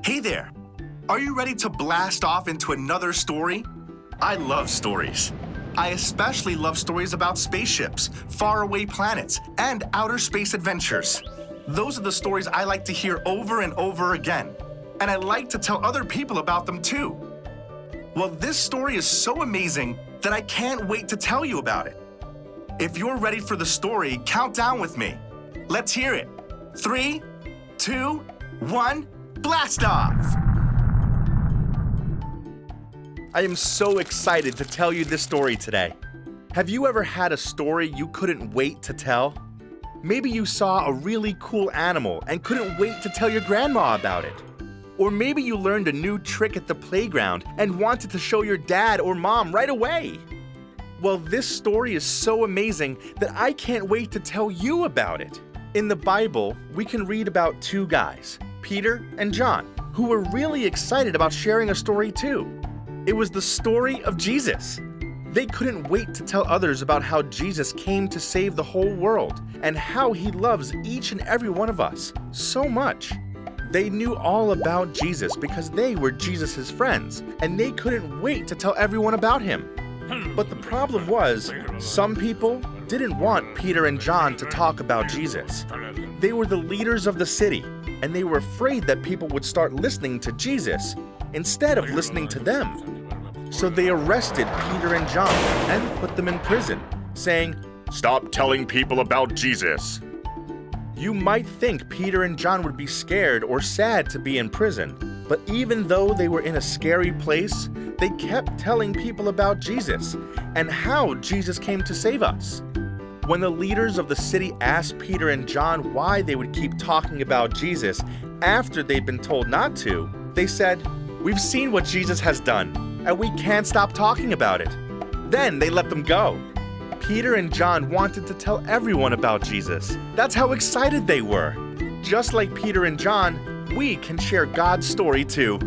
Hey there! Are you ready to blast off into another story? I love stories. I especially love stories about spaceships, faraway planets, and outer space adventures. Those are the stories I like to hear over and over again, and I like to tell other people about them too. Well, this story is so amazing that I can't wait to tell you about it. If you're ready for the story, count down with me. Let's hear it. 3, 2, 1, blast off! I am so excited to tell you this story today. Have you ever had a story you couldn't wait to tell? Maybe you saw a really cool animal and couldn't wait to tell your grandma about it. Or maybe you learned a new trick at the playground and wanted to show your dad or mom right away. Well, this story is so amazing that I can't wait to tell you about it. In the Bible, we can read about two guys, Peter and John, who were really excited about sharing a story too. It was the story of Jesus. They couldn't wait to tell others about how Jesus came to save the whole world and how he loves each and every one of us so much. They knew all about Jesus because they were Jesus' friends, and they couldn't wait to tell everyone about him. But the problem was, some people didn't want Peter and John to talk about Jesus. They were the leaders of the city, and they were afraid that people would start listening to Jesus instead of listening to them. So they arrested Peter and John and put them in prison, saying, "Stop telling people about Jesus." You might think Peter and John would be scared or sad to be in prison, but even though they were in a scary place, they kept telling people about Jesus and how Jesus came to save us. When the leaders of the city asked Peter and John why they would keep talking about Jesus after they'd been told not to, they said, "We've seen what Jesus has done, and we can't stop talking about it." Then they let them go. Peter and John wanted to tell everyone about Jesus. That's how excited they were. Just like Peter and John, we can share God's story too.